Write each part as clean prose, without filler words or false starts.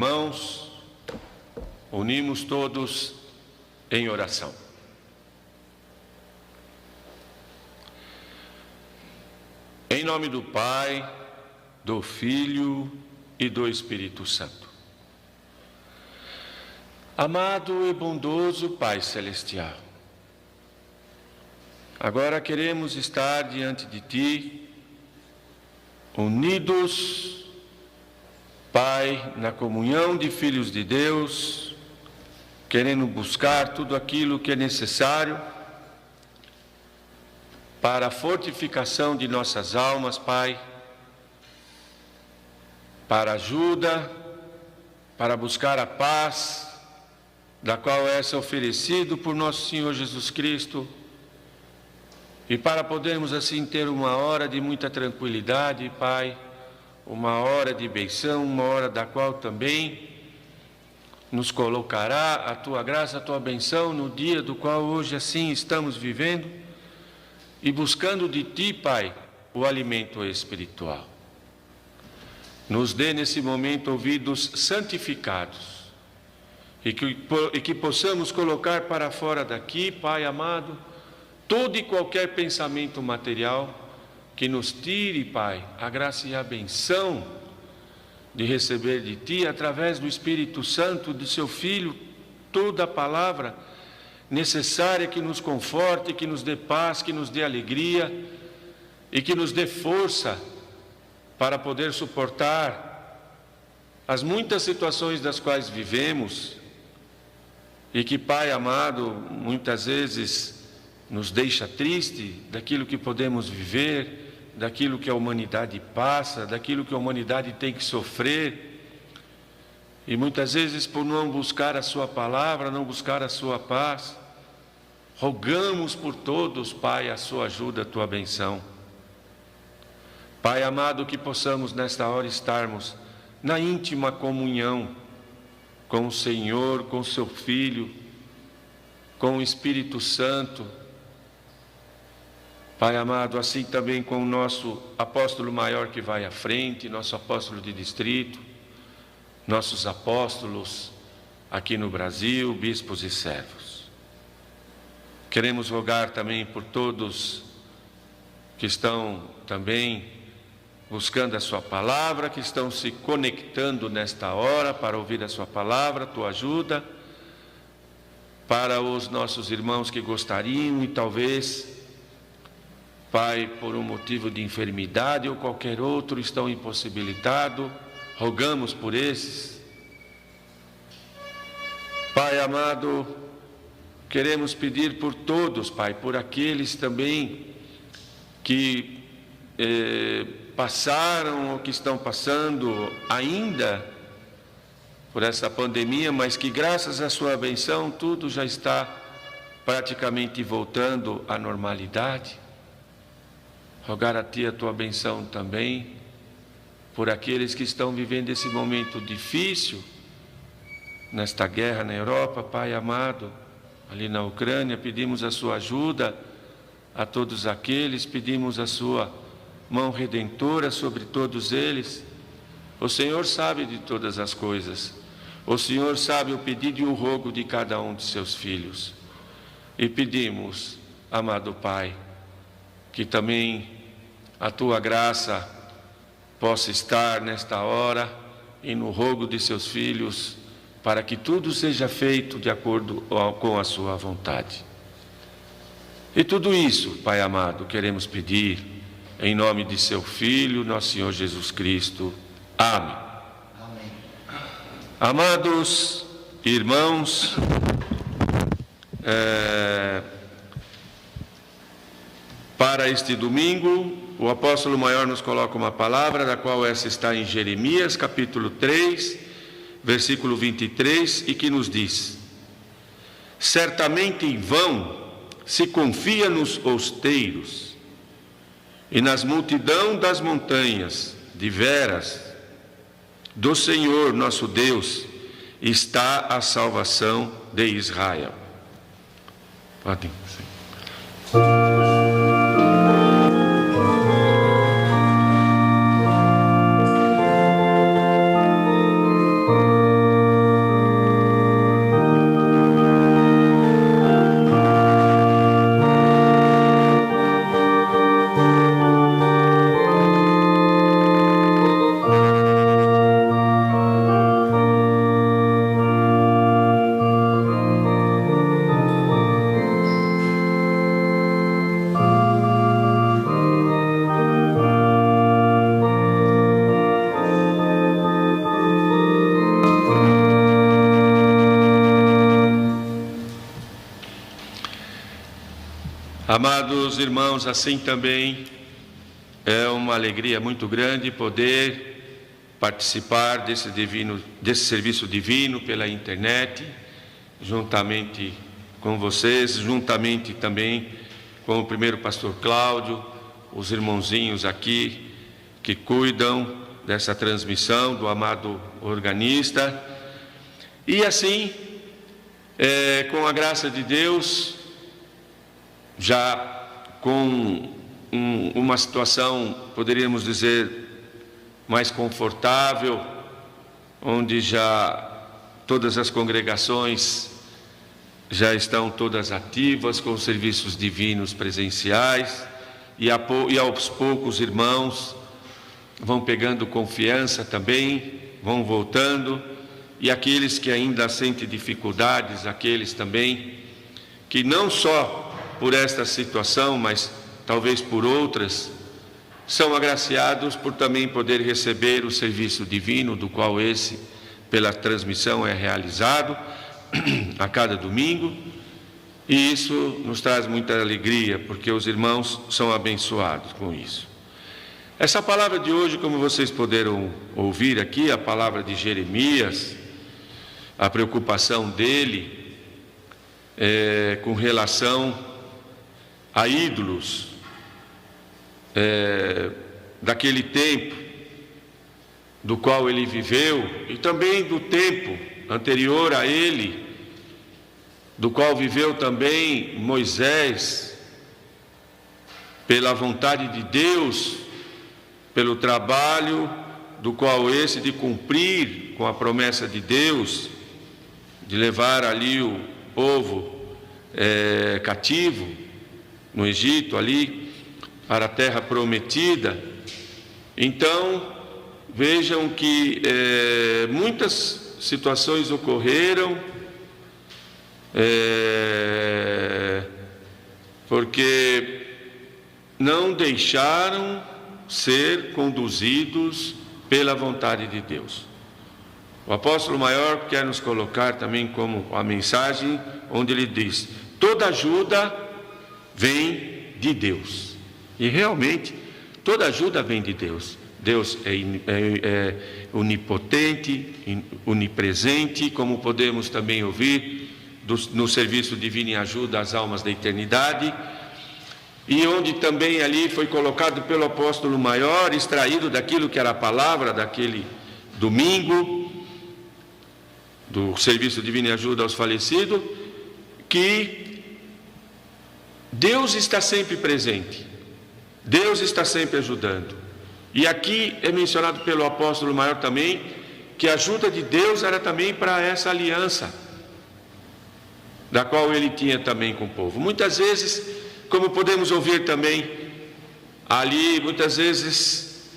irmãos, unimos todos em oração. Em nome do Pai, do Filho e do Espírito Santo. Amado e bondoso Pai Celestial, agora queremos estar diante de Ti, unidos, Pai, na comunhão de filhos de Deus, querendo buscar tudo aquilo que é necessário para a fortificação de nossas almas, Pai, para ajuda, para buscar a paz, da qual é oferecido por nosso Senhor Jesus Cristo, e para podermos assim ter uma hora de muita tranquilidade, Pai, uma hora de benção, uma hora da qual também nos colocará a Tua graça, a Tua benção no dia do qual hoje assim estamos vivendo e buscando de Ti, Pai, o alimento espiritual. Nos dê nesse momento ouvidos santificados e que possamos colocar para fora daqui, Pai amado, todo e qualquer pensamento material que nos tire, Pai, a graça e a benção de receber de Ti, através do Espírito Santo, de Seu Filho, toda a palavra necessária que nos conforte, que nos dê paz, que nos dê alegria e que nos dê força para poder suportar as muitas situações das quais vivemos e que, Pai amado, muitas vezes nos deixa triste daquilo que podemos viver, daquilo que a humanidade passa, daquilo que a humanidade tem que sofrer, e muitas vezes por não buscar a Sua palavra, não buscar a Sua paz, rogamos por todos, Pai, a Sua ajuda, a Tua benção. Pai amado, que possamos nesta hora estarmos na íntima comunhão com o Senhor, com o Seu Filho, com o Espírito Santo, Pai amado, assim também com o nosso apóstolo maior que vai à frente, nosso apóstolo de distrito, nossos apóstolos aqui no Brasil, bispos e servos. Queremos rogar também por todos que estão também buscando a Sua palavra, que estão se conectando nesta hora para ouvir a Sua palavra, Tua ajuda, para os nossos irmãos que gostariam e talvez, Pai, por um motivo de enfermidade ou qualquer outro, estão impossibilitados, rogamos por esses. Pai amado, queremos pedir por todos, Pai, por aqueles também que passaram ou que estão passando ainda por essa pandemia, mas que graças à Sua benção tudo já está praticamente voltando à normalidade. Rogar a Ti a Tua benção também por aqueles que estão vivendo esse momento difícil, nesta guerra na Europa, Pai amado, ali na Ucrânia, pedimos a Sua ajuda a todos aqueles, pedimos a Sua mão redentora sobre todos eles. O Senhor sabe de todas as coisas, o Senhor sabe o pedido e o rogo de cada um de Seus filhos. E pedimos, amado Pai, que também a Tua graça possa estar nesta hora e no rogo de Seus filhos, para que tudo seja feito de acordo com a Sua vontade. E tudo isso, Pai amado, queremos pedir em nome de Seu Filho, nosso Senhor Jesus Cristo. Amém. Amém. Amados irmãos, para este domingo, o apóstolo maior nos coloca uma palavra, da qual essa está em Jeremias, capítulo 3, versículo 23, e que nos diz: certamente em vão se confia nos outeiros, e nas multidão das montanhas, de veras, do Senhor nosso Deus, está a salvação de Israel. Podem, sim. Amados irmãos, assim também é uma alegria muito grande poder participar desse serviço divino pela internet, juntamente com vocês, juntamente também com o primeiro pastor Cláudio, os irmãozinhos aqui que cuidam dessa transmissão, do amado organista. E assim, com a graça de Deus, já com uma situação, poderíamos dizer, mais confortável, onde já todas as congregações já estão todas ativas com os serviços divinos presenciais, e aos poucos irmãos vão pegando confiança também, vão voltando, e aqueles que ainda sentem dificuldades, aqueles também que não só por esta situação, mas talvez por outras, são agraciados por também poder receber o serviço divino, do qual esse, pela transmissão, é realizado a cada domingo, e isso nos traz muita alegria, porque os irmãos são abençoados com isso. Essa palavra de hoje, como vocês puderam ouvir aqui, a palavra de Jeremias, a preocupação dele com relação a ídolos daquele tempo do qual ele viveu, e também do tempo anterior a ele, do qual viveu também Moisés, pela vontade de Deus, pelo trabalho do qual esse de cumprir com a promessa de Deus, de levar ali o povo cativo no Egito, ali para a terra prometida. Então vejam que muitas situações ocorreram, porque não deixaram ser conduzidos pela vontade de Deus. O apóstolo maior quer nos colocar também como a mensagem onde ele diz: toda ajuda vem de Deus. E realmente toda ajuda vem de Deus. Deus é onipotente, onipresente, como podemos também ouvir no serviço divino em ajuda às almas da eternidade, e onde também ali foi colocado pelo apóstolo maior, extraído daquilo que era a palavra daquele domingo, do serviço divino em ajuda aos falecidos, que Deus está sempre presente, Deus está sempre ajudando. E aqui é mencionado pelo apóstolo maior também, que a ajuda de Deus era também para essa aliança, da qual ele tinha também com o povo. Muitas vezes, como podemos ouvir também ali, muitas vezes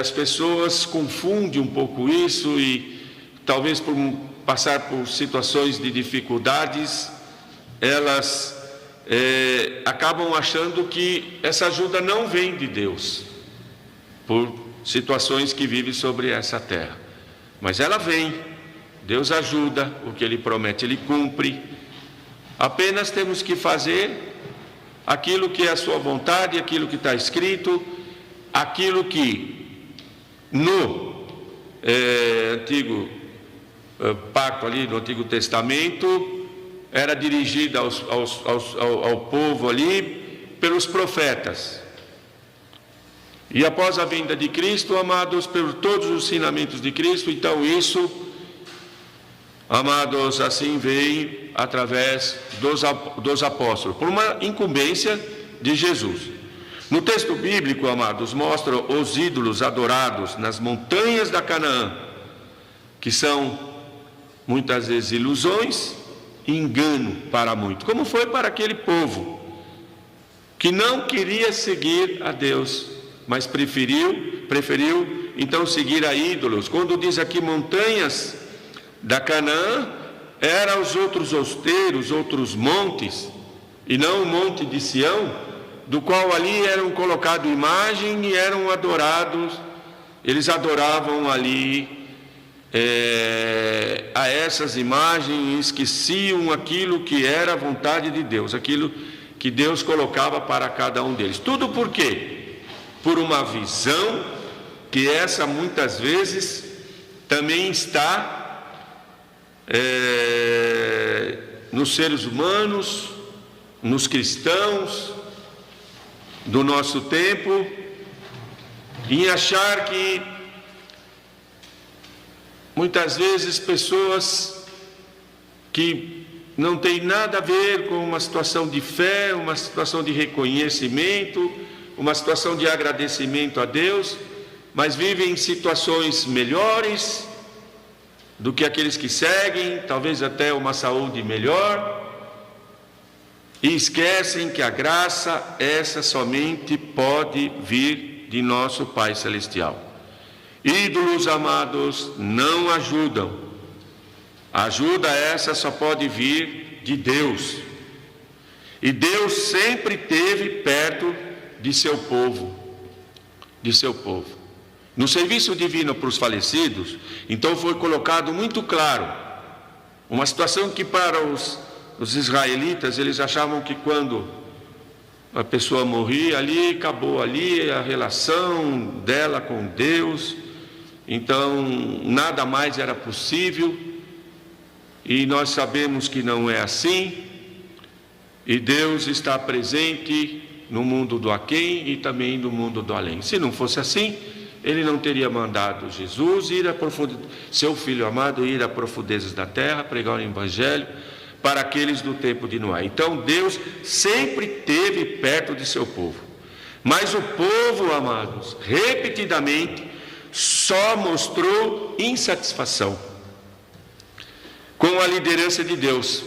as pessoas confundem um pouco isso, e talvez por passar por situações de dificuldades, elas acabam achando que essa ajuda não vem de Deus, por situações que vivem sobre essa terra. Mas ela vem, Deus ajuda, o que Ele promete Ele cumpre. Apenas temos que fazer aquilo que é a sua vontade, aquilo que está escrito, aquilo que no antigo pacto ali, no Antigo Testamento, era dirigido ao povo ali pelos profetas. E após a vinda de Cristo, amados, por todos os ensinamentos de Cristo, então isso, amados, assim veio através dos apóstolos, por uma incumbência de Jesus. No texto bíblico, amados, mostra os ídolos adorados nas montanhas da Canaã, que são muitas vezes ilusões e engano para muitos, como foi para aquele povo que não queria seguir a Deus, mas preferiu então seguir a ídolos. Quando diz aqui montanhas da Canaã, eram os outros outeiros, outros montes, e não o monte de Sião, do qual ali eram colocadas imagem e eram adorados. Eles adoravam ali a essas imagens e esqueciam aquilo que era a vontade de Deus, aquilo que que Deus colocava para cada um deles. Tudo por quê? Por uma visão que essa muitas vezes também está nos seres humanos, nos cristãos do nosso tempo, em achar que muitas vezes pessoas que não têm nada a ver com uma situação de fé, uma situação de reconhecimento, uma situação de agradecimento a Deus, mas vivem em situações melhores do que aqueles que seguem, talvez até uma saúde melhor, e esquecem que a graça, essa somente pode vir de nosso Pai Celestial. Ídolos, amados, não ajudam. A ajuda essa só pode vir de Deus. E Deus sempre esteve perto de seu povo. No serviço divino para os falecidos, então foi colocado muito claro uma situação que para os israelitas, eles achavam que quando a pessoa morria ali, acabou ali a relação dela com Deus, então nada mais era possível, e nós sabemos que não é assim, e Deus está presente no mundo do aquém e também no mundo do além. Se não fosse assim, Ele não teria mandado Jesus seu Filho amado, ir a profundezas da terra, pregar o Evangelho para aqueles do tempo de Noé. Então Deus sempre esteve perto de seu povo. Mas o povo, amados, repetidamente só mostrou insatisfação com a liderança de Deus.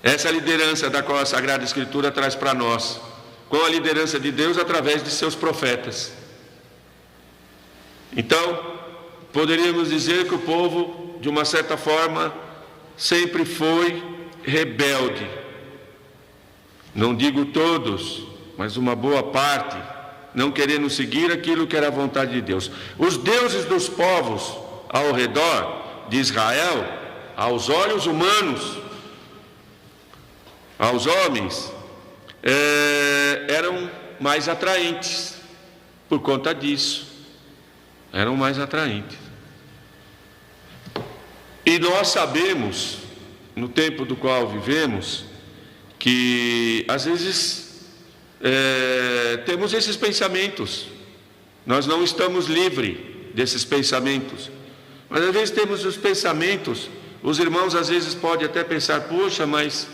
Essa liderança da qual a Sagrada Escritura traz para nós, com a liderança de Deus através de seus profetas. Então, poderíamos dizer que o povo, de uma certa forma, sempre foi rebelde. Não digo todos, mas uma boa parte, não querendo seguir aquilo que era a vontade de Deus. Os deuses dos povos ao redor de Israel, aos olhos humanos, aos homens, eram mais atraentes por conta disso. Eram mais atraentes. E nós sabemos, no tempo do qual vivemos, que às vezes temos esses pensamentos. Nós não estamos livres desses pensamentos. Mas às vezes temos os pensamentos, os irmãos às vezes podem até pensar, poxa, mas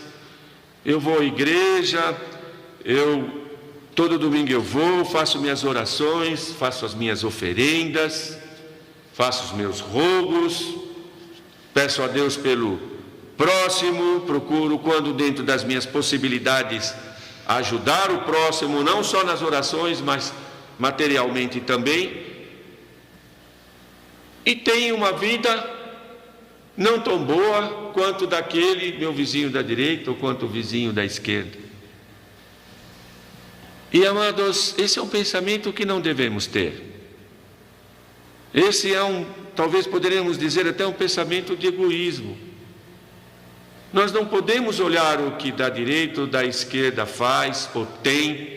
eu vou à igreja, todo domingo eu vou, faço minhas orações, faço as minhas oferendas, faço os meus rogos, peço a Deus pelo próximo, procuro, quando dentro das minhas possibilidades, ajudar o próximo, não só nas orações, mas materialmente também. E tenho uma vida não tão boa quanto daquele meu vizinho da direita ou quanto o vizinho da esquerda. E, amados, esse é um pensamento que não devemos ter. Esse talvez poderíamos dizer até um pensamento de egoísmo. Nós não podemos olhar o que da direita ou da esquerda faz ou tem,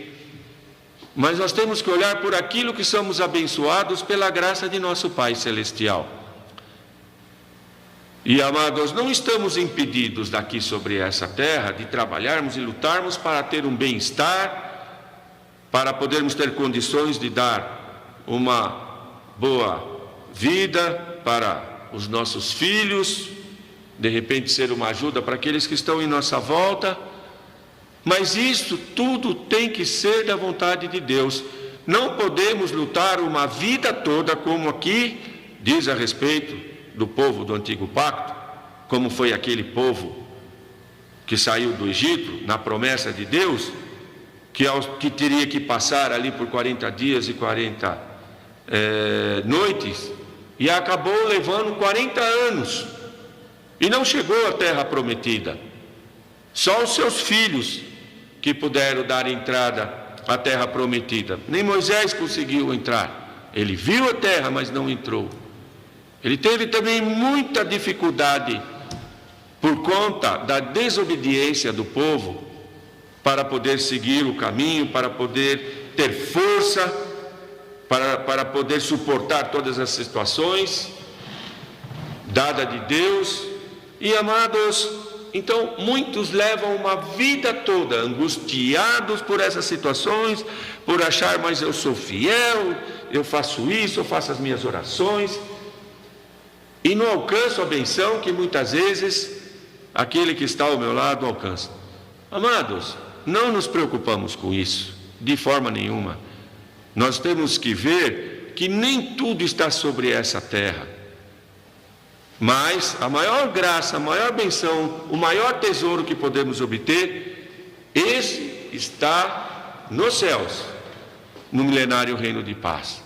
mas nós temos que olhar por aquilo que somos abençoados pela graça de nosso Pai Celestial. E, amados, não estamos impedidos daqui sobre essa terra de trabalharmos e lutarmos para ter um bem-estar, para podermos ter condições de dar uma boa vida para os nossos filhos, de repente ser uma ajuda para aqueles que estão em nossa volta, mas isso tudo tem que ser da vontade de Deus. Não podemos lutar uma vida toda, como aqui diz a respeito do povo do Antigo Pacto, como foi aquele povo que saiu do Egito, na promessa de Deus, que teria que passar ali por 40 dias e 40 noites, e acabou levando 40 anos, e não chegou à terra prometida. Só os seus filhos que puderam dar entrada à terra prometida. Nem Moisés conseguiu entrar. Ele viu a terra, mas não entrou. Ele teve também muita dificuldade por conta da desobediência do povo para poder seguir o caminho, para poder ter força, para poder suportar todas as situações dada de Deus. E amados, então muitos levam uma vida toda angustiados por essas situações, por achar, mas eu sou fiel, eu faço isso, eu faço as minhas orações, e não alcanço a benção que muitas vezes aquele que está ao meu lado alcança. Amados, não nos preocupamos com isso, de forma nenhuma. Nós temos que ver que nem tudo está sobre essa terra, mas a maior graça, a maior benção, o maior tesouro que podemos obter, esse está nos céus, no milenário reino de paz,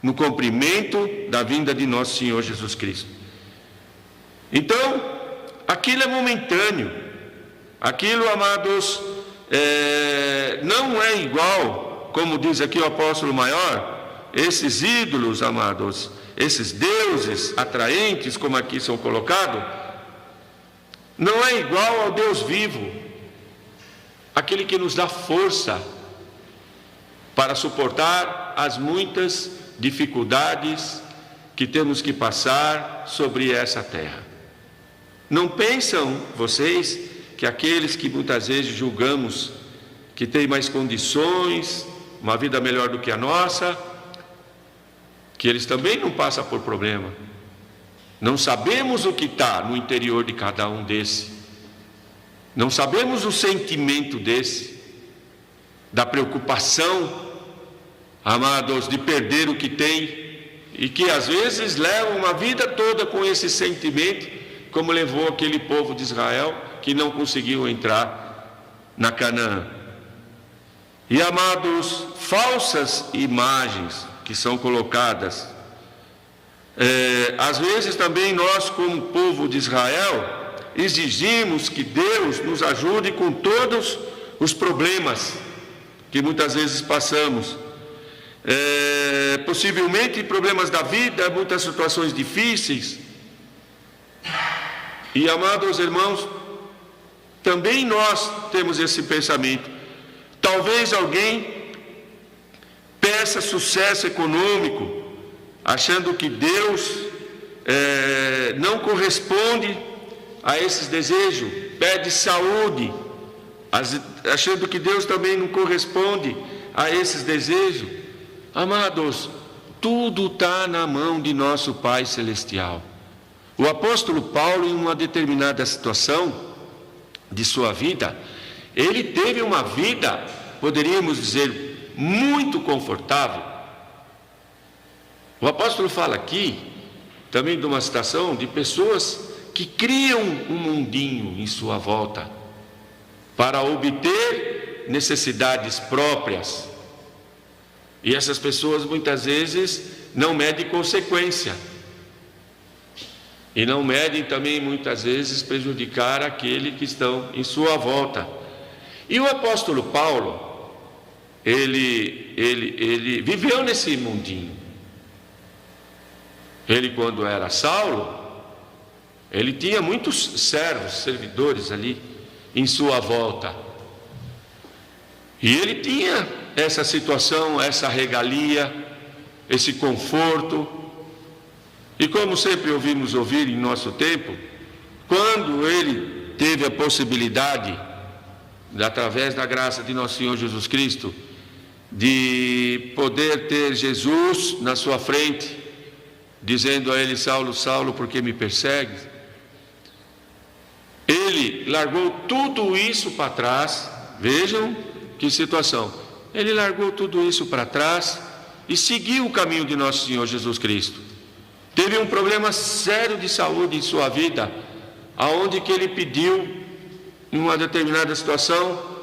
no cumprimento da vinda de nosso Senhor Jesus Cristo. Então, aquilo é momentâneo, aquilo, amados, não é igual, como diz aqui o apóstolo maior, esses ídolos, amados, esses deuses atraentes, como aqui são colocados, não é igual ao Deus vivo, aquele que nos dá força para suportar as muitas dificuldades que temos que passar sobre essa terra. Não pensam vocês que aqueles que muitas vezes julgamos que têm mais condições, uma vida melhor do que a nossa, que eles também não passam por problema? Não sabemos o que está no interior de cada um desse, não sabemos o sentimento desse, da preocupação, amados, de perder o que tem, e que às vezes levam uma vida toda com esse sentimento, como levou aquele povo de Israel que não conseguiu entrar na Canaã. E, amados, falsas imagens que são colocadas, às vezes também nós, como povo de Israel, exigimos que Deus nos ajude com todos os problemas que muitas vezes passamos, possivelmente problemas da vida, muitas situações difíceis. E, amados irmãos, também nós temos esse pensamento. Talvez alguém peça sucesso econômico, achando que Deus não corresponde a esses desejos, pede saúde, achando que Deus também não corresponde a esses desejos. Amados, tudo está na mão de nosso Pai Celestial. O apóstolo Paulo, em uma determinada situação de sua vida, ele teve uma vida, poderíamos dizer, muito confortável. O apóstolo fala aqui também de uma situação de pessoas que criam um mundinho em sua volta para obter necessidades próprias. E essas pessoas muitas vezes não medem consequência. E não medem também muitas vezes prejudicar aquele que estão em sua volta. E o apóstolo Paulo, ele viveu nesse mundinho. Ele, quando era Saulo, ele tinha muitos servos, servidores ali em sua volta. E ele tinha essa situação, essa regalia, esse conforto. E como sempre ouvimos ouvir em nosso tempo, quando ele teve a possibilidade, através da graça de nosso Senhor Jesus Cristo, de poder ter Jesus na sua frente, dizendo a ele: Saulo, Saulo, por que me persegues? Ele largou tudo isso para trás. Vejam que situação. Ele largou tudo isso para trás e seguiu o caminho de nosso Senhor Jesus Cristo. Teve um problema sério de saúde em sua vida, aonde que ele pediu, em uma determinada situação,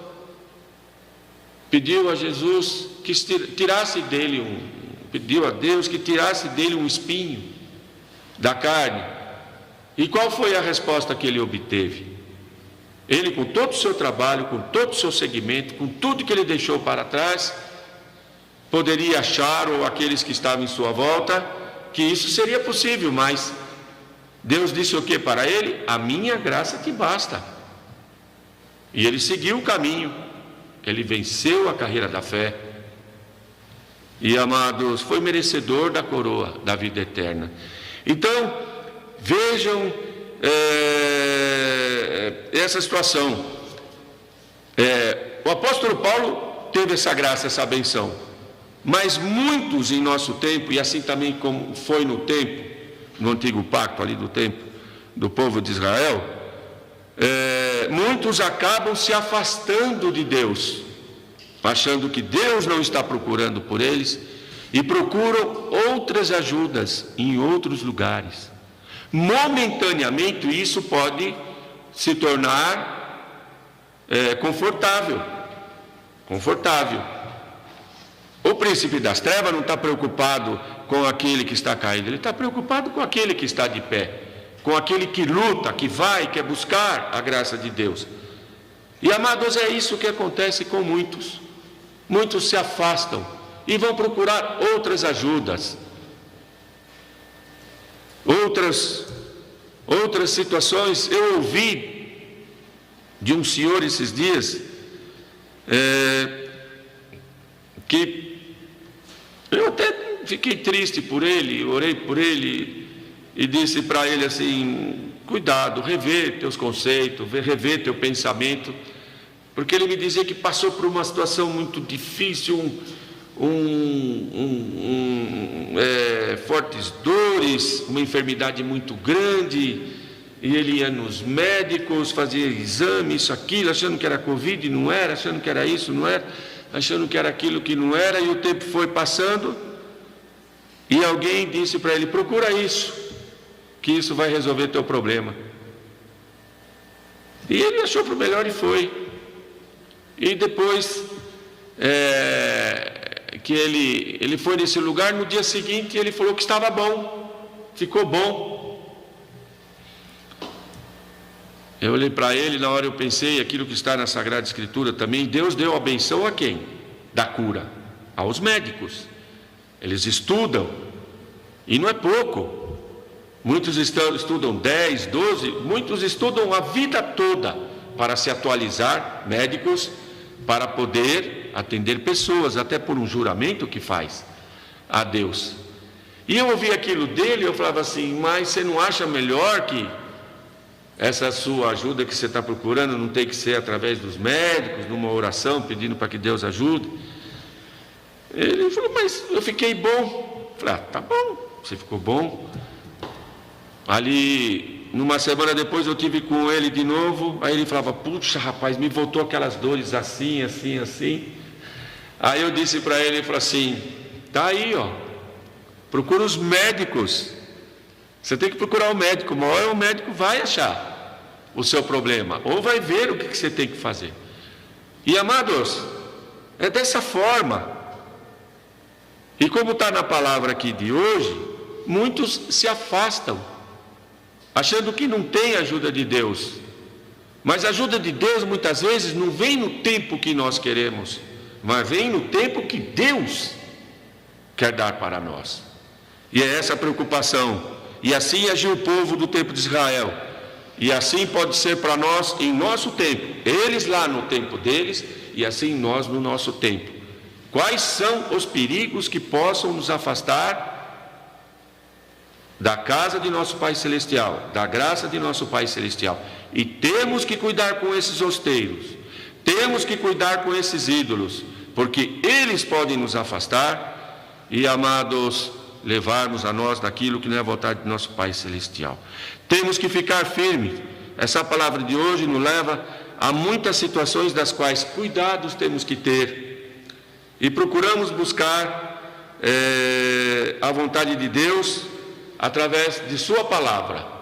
pediu a Jesus que tirasse dele pediu a Deus que tirasse dele um espinho da carne. E qual foi a resposta que ele obteve? Ele, com todo o seu trabalho, com todo o seu segmento, com tudo que ele deixou para trás, poderia achar, ou aqueles que estavam em sua volta, que isso seria possível, mas Deus disse o que para ele? A minha graça te basta. E ele seguiu o caminho, ele venceu a carreira da fé e, amados, foi merecedor da coroa da vida eterna. Então, vejam essa situação. O apóstolo Paulo teve essa graça, essa benção, mas muitos em nosso tempo, e assim também como foi no tempo, no antigo pacto ali do tempo do povo de Israel, muitos acabam se afastando de Deus, achando que Deus não está procurando por eles, e procuram outras ajudas em outros lugares. Momentaneamente isso pode se tornar confortável. O príncipe das trevas não está preocupado com aquele que está caído, ele está preocupado com aquele que está de pé, com aquele que luta, que vai, quer buscar a graça de Deus. E, amados, é isso que acontece com muitos. Muitos se afastam e vão procurar outras ajudas, outras situações. Eu ouvi de um senhor esses dias, que eu até fiquei triste por ele, orei por ele e disse para ele assim: cuidado, revê teus conceitos, revê teu pensamento, porque ele me dizia que passou por uma situação muito difícil, fortes dores, uma enfermidade muito grande, e ele ia nos médicos, fazia exame, isso, aquilo, achando que era Covid, não era, achando que era isso, não era, achando que era aquilo que não era, e o tempo foi passando, e alguém disse para ele: procura isso, que isso vai resolver teu problema. E ele achou por melhor e foi. E depois que ele foi nesse lugar, no dia seguinte ele falou que estava bom, ficou bom. Eu olhei para ele, na hora eu pensei aquilo que está na Sagrada Escritura também. Deus deu a benção a quem? Da cura, aos médicos. Eles estudam, e não é pouco. Muitos estudam 10, 12, muitos estudam a vida toda para se atualizar, médicos, para poder atender pessoas, até por um juramento que faz a Deus. E eu ouvi aquilo dele, eu falava assim: mas você não acha melhor que essa sua ajuda que você está procurando não tem que ser através dos médicos, numa oração, pedindo para que Deus ajude? Ele falou: mas eu fiquei bom. Eu falei: tá bom, você ficou bom. Ali, numa semana depois, eu tive com ele de novo. Aí ele falava: puxa, rapaz, me voltou aquelas dores assim, assim, assim. Aí eu disse para ele, falei assim: tá aí, ó, procura os médicos. Você tem que procurar o médico, uma hora o médico vai achar o seu problema, ou vai ver o que você tem que fazer. E, amados, é dessa forma. E como está na palavra aqui de hoje, muitos se afastam, achando que não tem ajuda de Deus. Mas a ajuda de Deus muitas vezes não vem no tempo que nós queremos, mas vem no tempo que Deus quer dar para nós. E é essa a preocupação. E assim agiu o povo do tempo de Israel. E assim pode ser para nós em nosso tempo. Eles lá no tempo deles, e assim nós no nosso tempo. Quais são os perigos que possam nos afastar da casa de nosso Pai Celestial, da graça de nosso Pai Celestial? E temos que cuidar com esses osteiros, temos que cuidar com esses ídolos, porque eles podem nos afastar e, amados, levarmos a nós daquilo que não é a vontade de nosso Pai Celestial. Temos que ficar firmes. Essa palavra de hoje nos leva a muitas situações das quais cuidados temos que ter, e procuramos buscar a vontade de Deus através de sua palavra.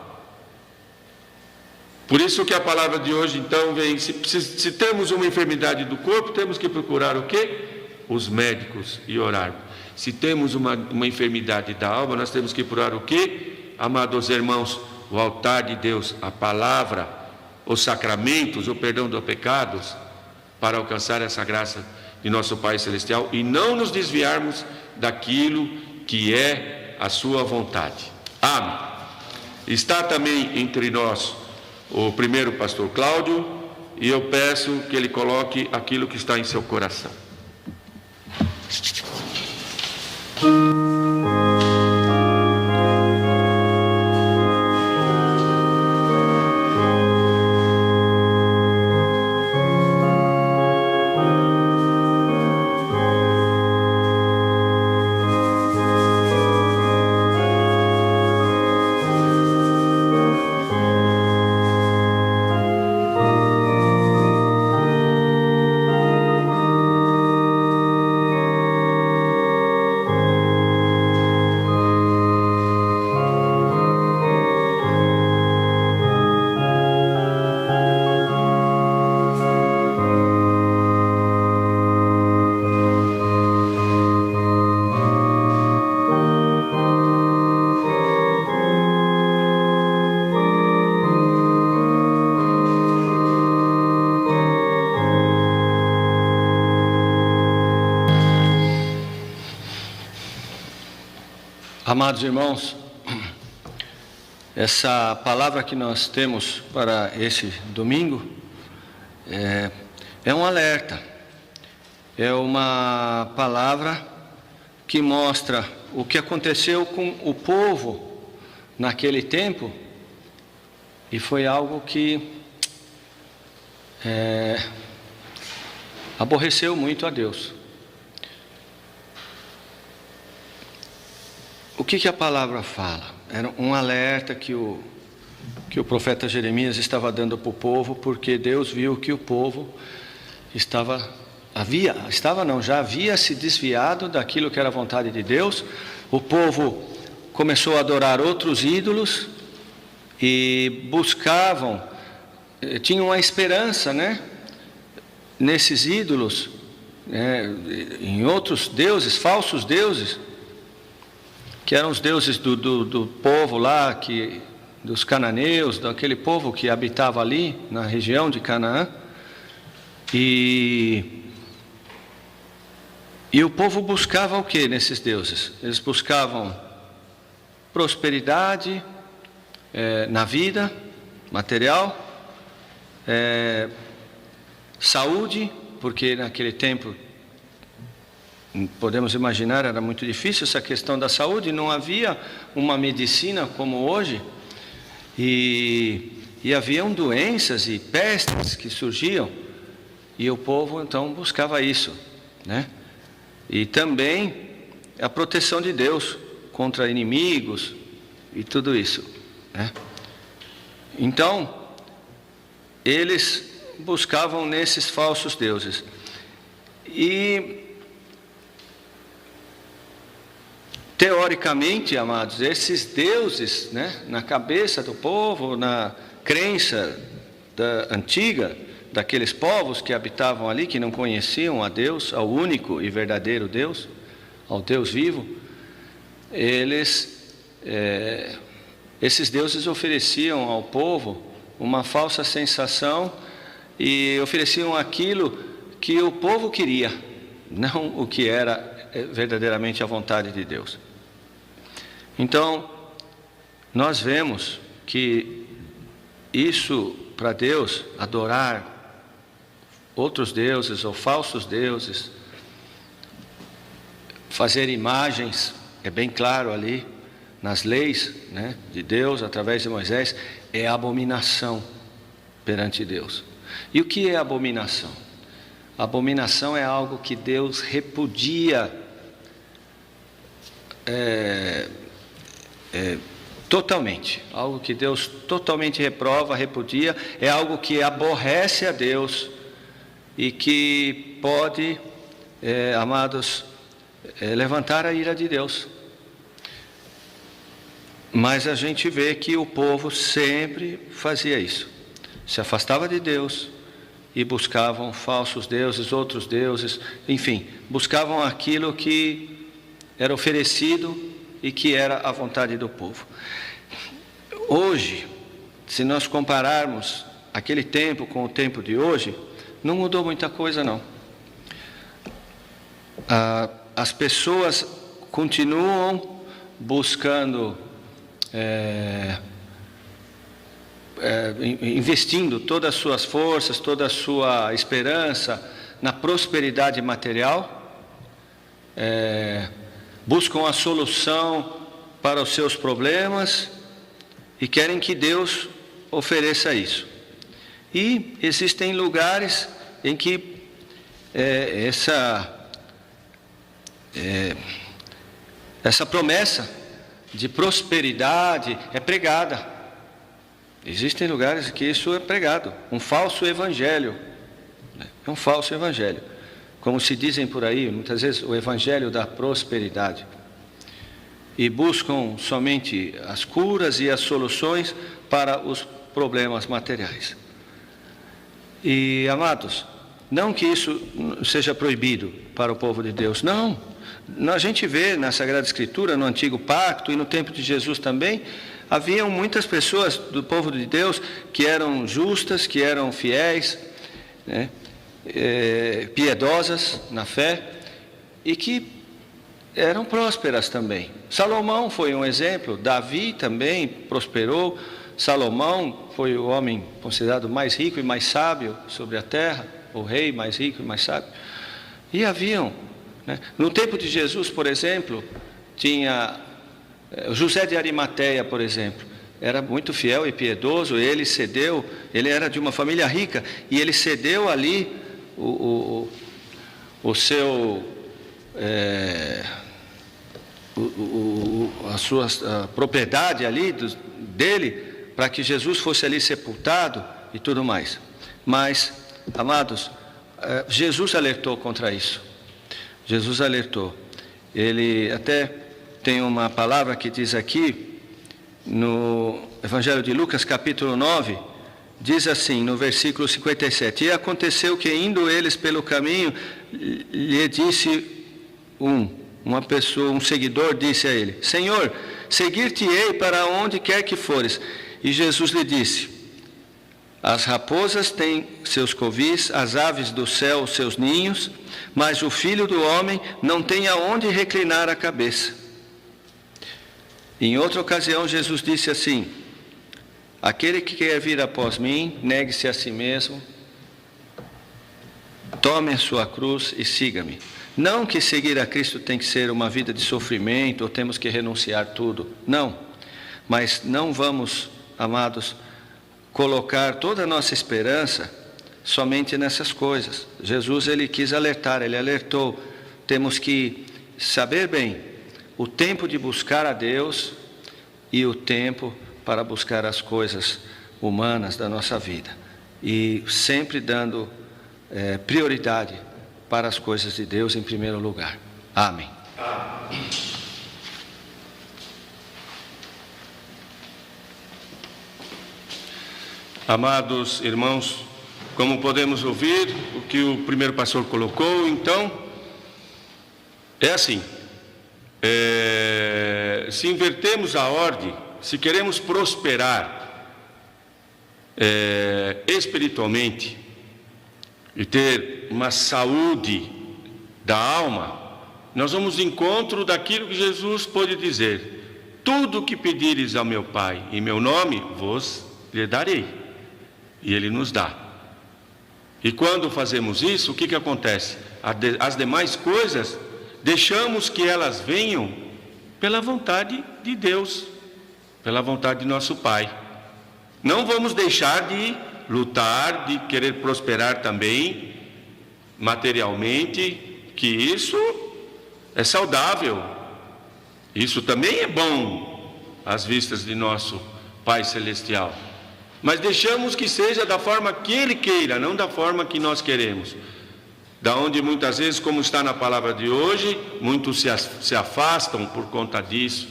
Por isso que a palavra de hoje então vem: se temos uma enfermidade do corpo, temos que procurar o quê? Os médicos e orar. Se temos uma enfermidade da alma, nós temos que procurar o quê? Amados irmãos, o altar de Deus, a palavra, os sacramentos, o perdão dos pecados, para alcançar essa graça de nosso Pai Celestial e não nos desviarmos daquilo que é a sua vontade. Amém. Está também entre nós o primeiro pastor Cláudio, e eu peço que ele coloque aquilo que está em seu coração. Amados irmãos, essa palavra que nós temos para esse domingo é um alerta, é uma palavra que mostra o que aconteceu com o povo naquele tempo, e foi algo que aborreceu muito a Deus. O que a palavra fala? Era um alerta que o profeta Jeremias estava dando para o povo, porque Deus viu que o povo já havia se desviado daquilo que era a vontade de Deus. O povo começou a adorar outros ídolos e tinham uma esperança, nesses ídolos, em outros deuses, falsos deuses, que eram os deuses do povo lá, dos cananeus, daquele povo que habitava ali na região de Canaã. E o povo buscava o que nesses deuses? Eles buscavam prosperidade na vida material, saúde, porque naquele tempo, podemos imaginar, era muito difícil essa questão da saúde, não havia uma medicina como hoje, e haviam doenças e pestes que surgiam, e o povo então buscava isso, E também a proteção de Deus contra inimigos e tudo isso, Então, eles buscavam nesses falsos deuses. E teoricamente, amados, esses deuses, na cabeça do povo, na crença antiga daqueles povos que habitavam ali, que não conheciam a Deus, ao único e verdadeiro Deus, ao Deus vivo, esses deuses ofereciam ao povo uma falsa sensação e ofereciam aquilo que o povo queria, não o que era verdadeiramente a vontade de Deus. Então, nós vemos que isso, para Deus, adorar outros deuses ou falsos deuses, fazer imagens, é bem claro ali nas leis de Deus, através de Moisés, é abominação perante Deus. E o que é abominação? Abominação é algo que Deus repudia totalmente, algo que Deus totalmente reprova, repudia, é algo que aborrece a Deus e que pode, amados, levantar a ira de Deus. Mas a gente vê que o povo sempre fazia isso, se afastava de Deus e buscavam falsos deuses, outros deuses, enfim, buscavam aquilo que era oferecido e que era a vontade do povo. Hoje, se nós compararmos aquele tempo com o tempo de hoje, não mudou muita coisa, não. As pessoas continuam buscando investindo todas as suas forças, toda a sua esperança na prosperidade material, buscam a solução para os seus problemas e querem que Deus ofereça isso. E existem lugares em que essa promessa de prosperidade é pregada. Existem lugares que isso é pregado, um falso evangelho. É um falso evangelho. Como se dizem por aí, muitas vezes, o evangelho da prosperidade. E buscam somente as curas e as soluções para os problemas materiais. E, amados, não que isso seja proibido para o povo de Deus, não. A gente vê na Sagrada Escritura, no Antigo Pacto e no tempo de Jesus também, haviam muitas pessoas do povo de Deus que eram justas, que eram fiéis, né, piedosas na fé e que eram prósperas também. Salomão foi um exemplo, Davi também prosperou. Salomão foi o homem considerado mais rico e mais sábio sobre a terra, o rei mais rico e mais sábio. E haviam, né, no tempo de Jesus, por exemplo, tinha José de Arimateia, por exemplo, era muito fiel e piedoso. Ele cedeu, ele era de uma família rica e ele cedeu ali a propriedade ali dele, para que Jesus fosse ali sepultado e tudo mais. Mas, amados, Jesus alertou contra isso. Jesus alertou. Ele até tem uma palavra que diz aqui, no Evangelho de Lucas, capítulo 9, diz assim, no versículo 57, e aconteceu que, indo eles pelo caminho, lhe disse uma pessoa, um seguidor, disse a ele, Senhor, seguir-te-ei para onde quer que fores. E Jesus lhe disse, as raposas têm seus covis, as aves do céu os seus ninhos, mas o Filho do Homem não tem aonde reclinar a cabeça. Em outra ocasião, Jesus disse assim, aquele que quer vir após mim, negue-se a si mesmo, tome a sua cruz e siga-me. Não que seguir a Cristo tem que ser uma vida de sofrimento, ou temos que renunciar tudo, não. Mas não vamos, amados, colocar toda a nossa esperança somente nessas coisas. Jesus, ele quis alertar, ele alertou, temos que saber bem o tempo de buscar a Deus e o tempo para buscar as coisas humanas da nossa vida. E sempre dando prioridade para as coisas de Deus em primeiro lugar. Amém. Amados irmãos, como podemos ouvir o que o primeiro pastor colocou, então, é assim, se invertermos a ordem, se queremos prosperar espiritualmente e ter uma saúde da alma, nós vamos de encontro daquilo que Jesus pôde dizer, tudo o que pedires ao meu Pai em meu nome, vos lhe darei. E Ele nos dá. E quando fazemos isso, o que acontece? As demais coisas, deixamos que elas venham pela vontade de Deus, pela vontade de nosso Pai. Não vamos deixar de lutar, de querer prosperar também, materialmente, que isso é saudável. Isso também é bom, às vistas de nosso Pai Celestial. Mas deixamos que seja da forma que Ele queira, não da forma que nós queremos. Da onde muitas vezes, como está na palavra de hoje, muitos se afastam por conta disso.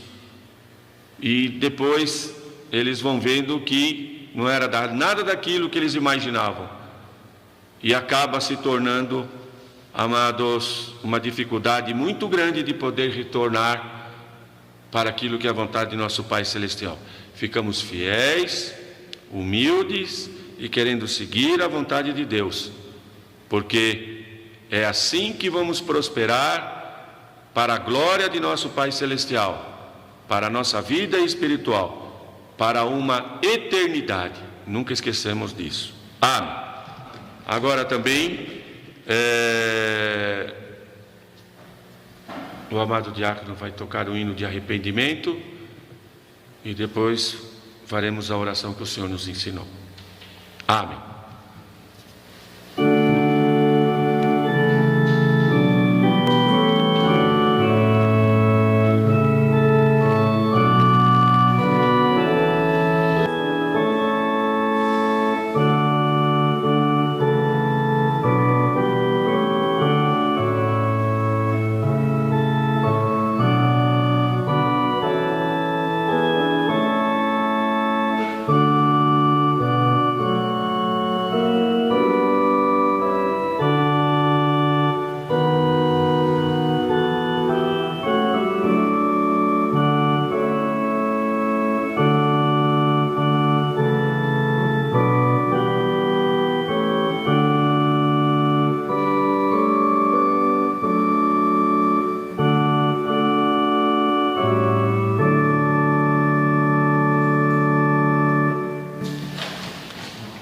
E depois eles vão vendo que não era nada daquilo que eles imaginavam. E acaba se tornando, amados, uma dificuldade muito grande de poder retornar para aquilo que é a vontade de nosso Pai Celestial. Ficamos fiéis, humildes e querendo seguir a vontade de Deus, porque é assim que vamos prosperar para a glória de nosso Pai Celestial, para a nossa vida espiritual, para uma eternidade. Nunca esquecemos disso. Amém. Agora também, o amado diácono vai tocar o hino de arrependimento e depois faremos a oração que o Senhor nos ensinou. Amém.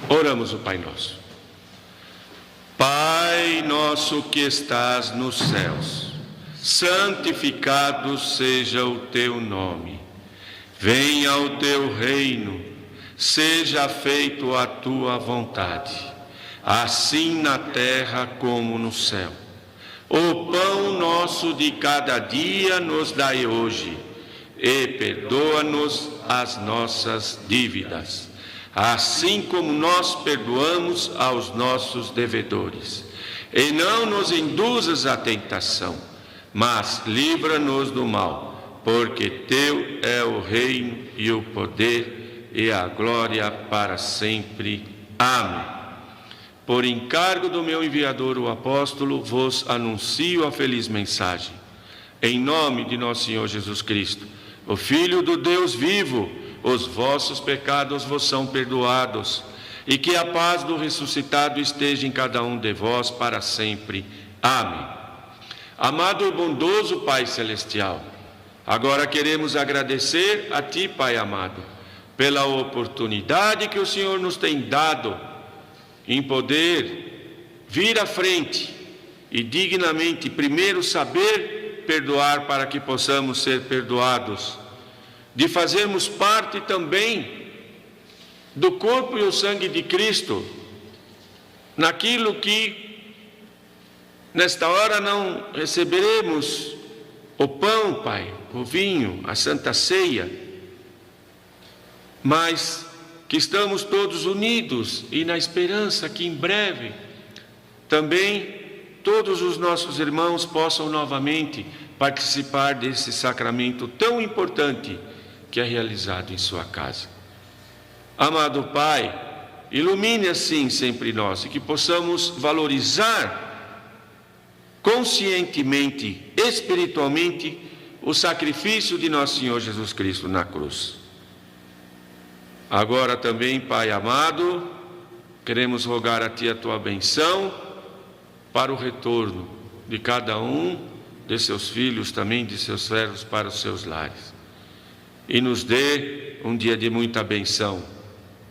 Oramos o Pai Nosso. Pai nosso que estás nos céus, santificado seja o teu nome. Venha o teu reino, seja feito a tua vontade, assim na terra como no céu. O pão nosso de cada dia nos dai hoje, e perdoa-nos as nossas dívidas, assim como nós perdoamos aos nossos devedores. E não nos induzas à tentação, mas livra-nos do mal, porque teu é o reino e o poder e a glória para sempre. Amém. Por encargo do meu enviador, o apóstolo, vos anuncio a feliz mensagem. Em nome de nosso Senhor Jesus Cristo, o Filho do Deus vivo, os vossos pecados vos são perdoados, e que a paz do ressuscitado esteja em cada um de vós para sempre. Amém. Amado e bondoso Pai Celestial, agora queremos agradecer a Ti, Pai amado, pela oportunidade que o Senhor nos tem dado em poder vir à frente e dignamente, primeiro, saber perdoar para que possamos ser perdoados, de fazermos parte também do corpo e o sangue de Cristo, naquilo que nesta hora não receberemos o pão, Pai, o vinho, a Santa Ceia, mas que estamos todos unidos e na esperança que em breve também todos os nossos irmãos possam novamente participar desse sacramento tão importante que é realizado em sua casa. Amado Pai, ilumine assim sempre nós e que possamos valorizar conscientemente, espiritualmente, o sacrifício de nosso Senhor Jesus Cristo na cruz. Agora também, Pai amado, queremos rogar a Ti a Tua benção para o retorno de cada um de seus filhos, também de seus servos, para os seus lares. E nos dê um dia de muita benção.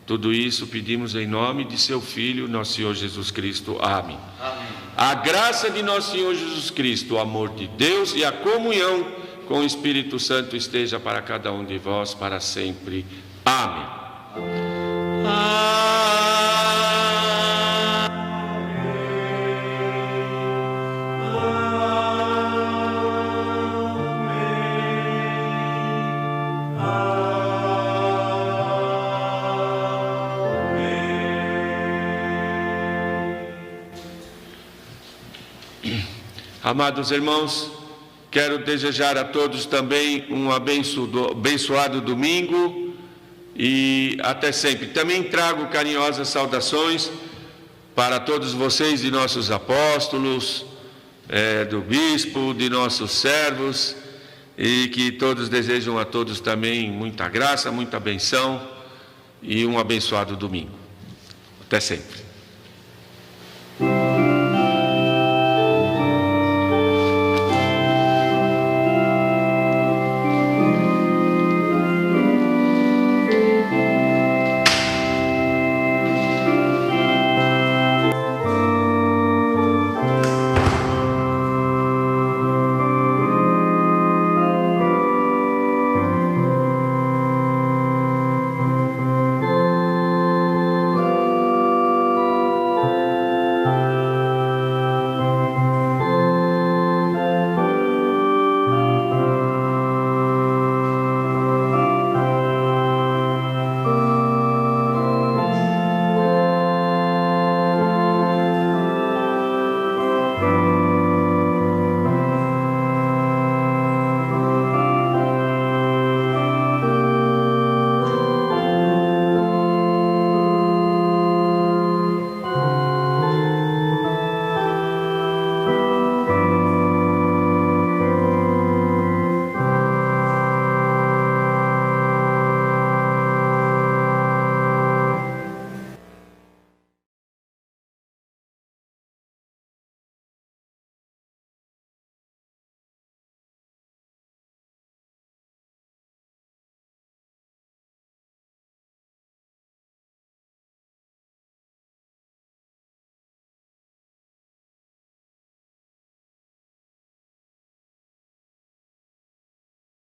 Tudo isso pedimos em nome de Seu Filho, nosso Senhor Jesus Cristo. Amém. Amém. A graça de nosso Senhor Jesus Cristo, o amor de Deus e a comunhão com o Espírito Santo esteja para cada um de vós para sempre. Amém. Amém. Amados irmãos, quero desejar a todos também um abençoado domingo e até sempre. Também trago carinhosas saudações para todos vocês, de nossos apóstolos, do bispo, de nossos servos, e que todos desejam a todos também muita graça, muita benção e um abençoado domingo. Até sempre.